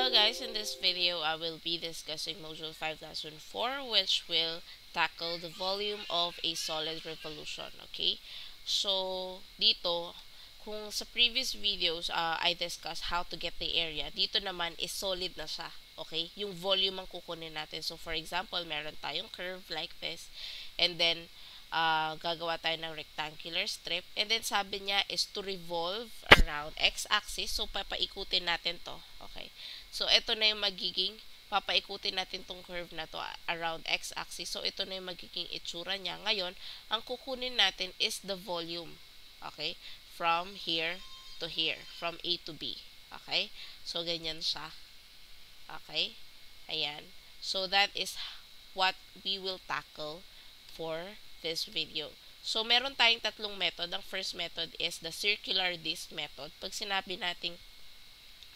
Hello guys, in this video I will be discussing Module 5004 which will tackle the volume of a solid revolution, okay? So, dito, kung sa previous videos I discussed how to get the area, dito naman is solid na siya, okay? Yung volume ang kukunin natin. So, for example, meron tayong curve like this and then gagawa tayo ng rectangular strip and then sabi niya is to revolve around x-axis. So, papaikutin natin to, okay? So, ito na yung magiging, papaikutin natin tong curve na to around x-axis. So, ito na yung magiging itsura niya. Ngayon, ang kukunin natin is the volume. Okay? From here to here. From A to B. Okay? So, ganyan siya. Okay? Ayan. So, that is what we will tackle for this video. So, meron tayong tatlong method. Ang first method is the circular disc method. Pag sinabi nating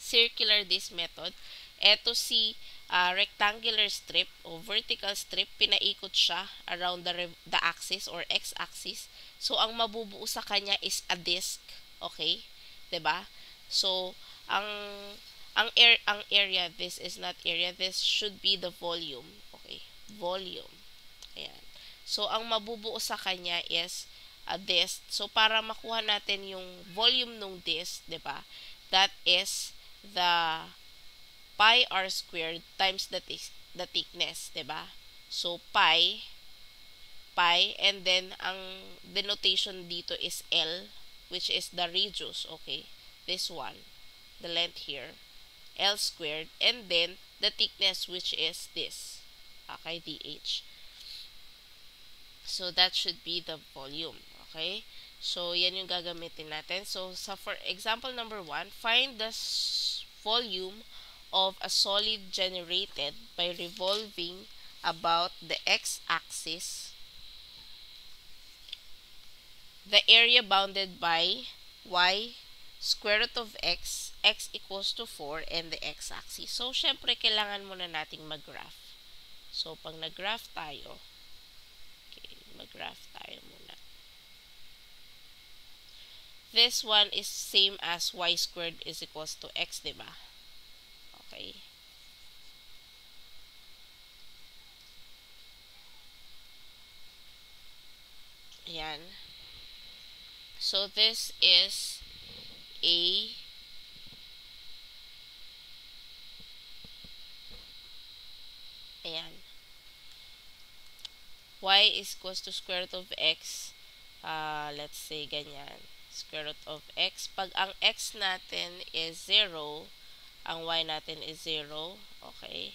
circular disc method, eto si rectangular strip o vertical strip, pinaikot siya around the axis or x-axis. So, ang mabubuo sa kanya is a disc. Okay? 'Di ba? So, ang area, this is not area, this should be the volume. Okay? Volume. Ayan. So, ang mabubuo sa kanya is a disc. So, para makuha natin yung volume ng disc, 'di ba? That is the pi r squared times the thickness, 'di ba? So pi and then ang denotation dito is L, which is the radius, okay? This one, the length here, L squared, and then the thickness, which is this, okay, dh. So that should be the volume, okay? So yan yung gagamitin natin. So for example number 1, find the volume of a solid generated by revolving about the x-axis, the area bounded by y, square root of x equals to 4, and the x-axis. So, syempre, kailangan muna nating mag-graph. So, pag nag-graph tayo, okay, mag-graph tayo muna. This one is same as y squared is equals to x, diba? Okay. Ayan. So, this is a ayan. Y is equals to square root of x. Let's say ganyan. Square root of x. Pag ang x natin is 0, ang y natin is 0. Okay.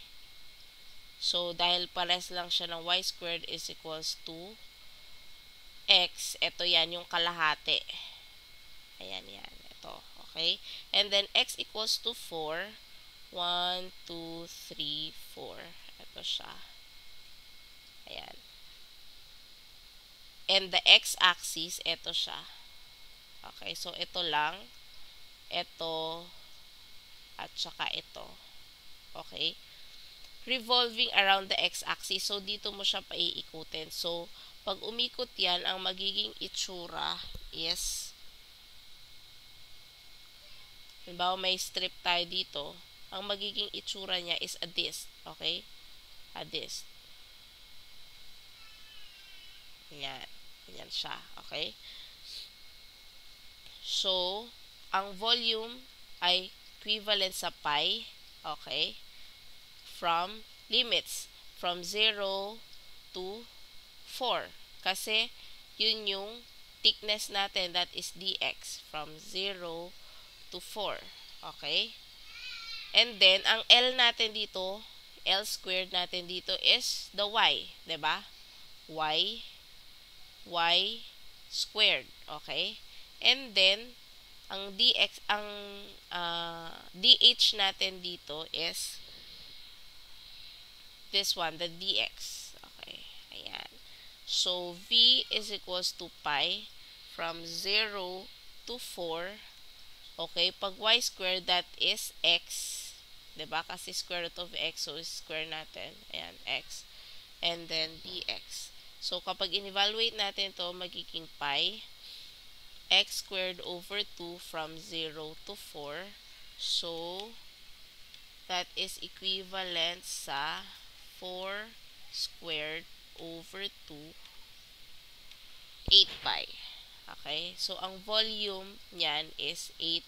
So, dahil pares lang siya ng y squared is equals to x. Ito yan, yung kalahati. Ayan, yan. Ito. Okay. And then, x equals to 4. 1, 2, 3, 4. Ito siya. Ayan. And the x-axis, ito siya. Okay. So, ito lang. Ito. At saka ito. Okay. Revolving around the x-axis. So, dito mo siya paiikutin. So, pag umikot yan, ang magiging itsura is, halimbawa may strip tayo dito, ang magiging itsura niya is a disc. Okay? A disc. Yan. Yan siya. Okay? So, ang volume ay equivalent sa pi. Okay? From limits. From 0 to 4. Kasi, yun yung thickness natin, that is dx. From 0 to 4. Okay? And then, ang L natin dito, L squared natin dito is the y. Diba? Y squared. Okay? And then, ang dx, ang dh natin dito is this one, the dx. Okay? Ayan. So, v is equals to pi from 0 to 4. Okay? Pag y squared, that is x. Diba? Kasi square root of x, so square natin. Ayan, x. And then, dx. So, kapag in-evaluate natin to magiging pi x squared over 2 from 0 to 4. So, that is equivalent sa 4 squared over 2, 8 pi. Okay? So, ang volume niyan is 8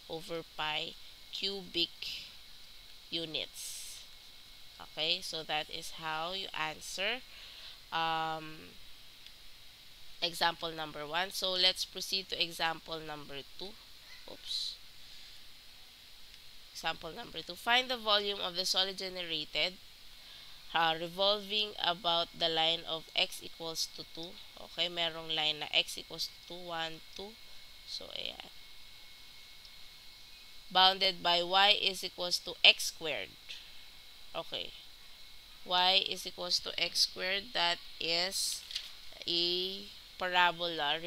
over pi cubic units. Okay? So, that is how you answer example number 1. So, let's proceed to example number 2. Oops. Example number 2. Find the volume of the solid generated revolving about the line of x equals to 2. Okay, merong line na x equals to 1, 2. So, ayan. Bounded by y is equals to x squared. Okay. Y is equals to x squared. That is a parabola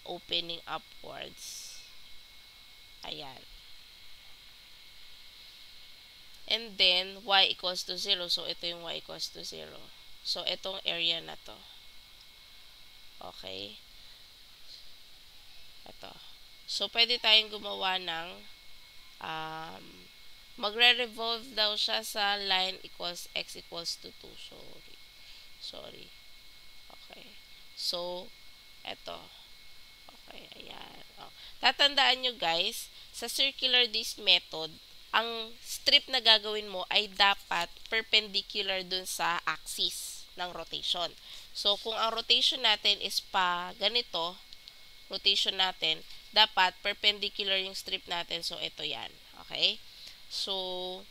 opening upwards. Ayan. And then, y equals to 0. So, ito yung y equals to 0. So, itong area na to. Okay. Ito. So, pwede tayong gumawa ng magre-revolve daw siya sa line equals x equals to 2. Sorry. Okay. So, ito. Okay, ayan. Oh. Tatandaan nyo guys, sa circular disc method, ang strip na gagawin mo ay dapat perpendicular dun sa axis ng rotation. So, kung ang rotation natin is pa ganito, rotation natin, dapat perpendicular yung strip natin. So, ito yan. Okay? So,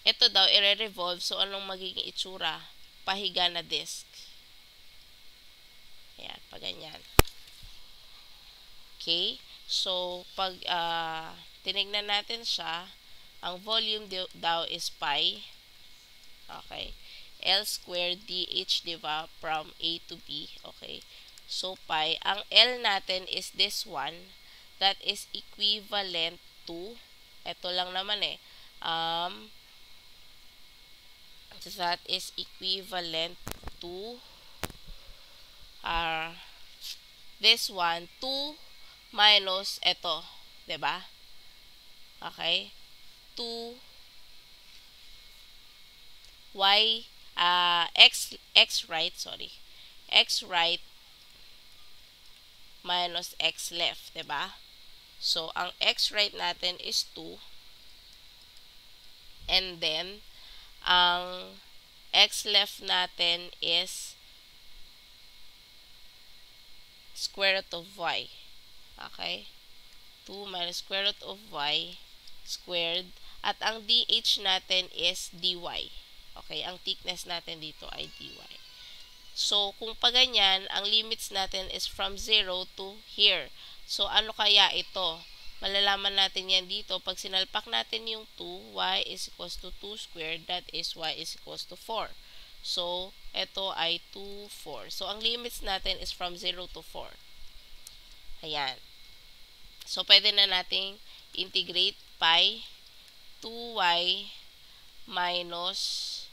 ito daw, i-revolve. So, anong magiging itsura? Pahiga na disc. Ayan, pa ganyan. Okay? So, pag tinignan natin siya, ang volume daw is pi. Okay? L squared dh, diba? From A to B. Okay? So, pi. Ang L natin is this one. That is equivalent to, ito lang naman eh. That is equivalent to this one, 2 minus ito. Diba? Okay? 2 y, x right, sorry. X right minus x left. Diba? So, ang x right natin is 2. And then, ang x left natin is square root of y. Okay? 2 minus square root of y squared. At ang dh natin is dy. Okay? Ang thickness natin dito ay dy. So, kung pa ganyan, ang limits natin is from 0 to here. So, ano kaya ito? Malalaman natin yan dito. Pag sinalpak natin yung 2, y is equals to 2 squared. That is y is equals to 4. So, ito ay 2, 4. So, ang limits natin is from 0 to 4. Ayan. So, pwede na nating integrate pi 2y minus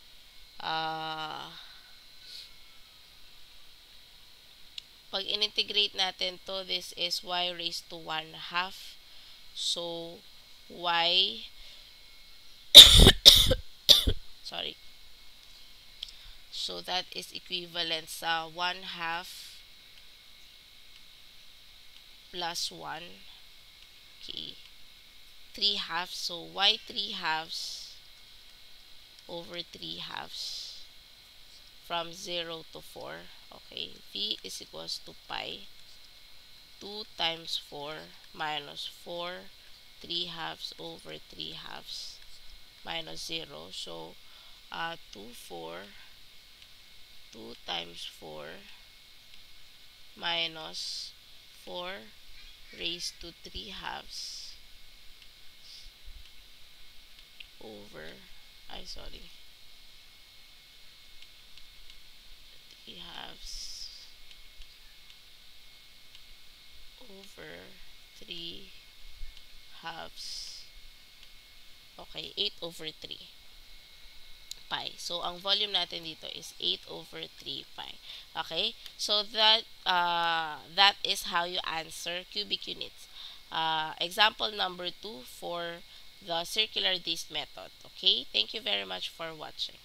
pag in-integrate natin to, this is y raised to 1/2. So, y sorry. So, that is equivalent sa 1/2 plus 1. Okay. 3/2. So, y 3/2 over 3/2 from 0 to 4. Okay. V is equals to pi 2 times 4 minus 4 3/2 over 3/2 minus 0. So, 2, 4, 2 times 4 minus 4 raised to 3/2 over, 3/2 over 3/2. Okay, 8 over 3 pi. So, ang volume natin dito is 8 over 3 pi. Okay? So, that is how you answer cubic units. Example number 2 for the circular disc method. Okay, thank you very much for watching.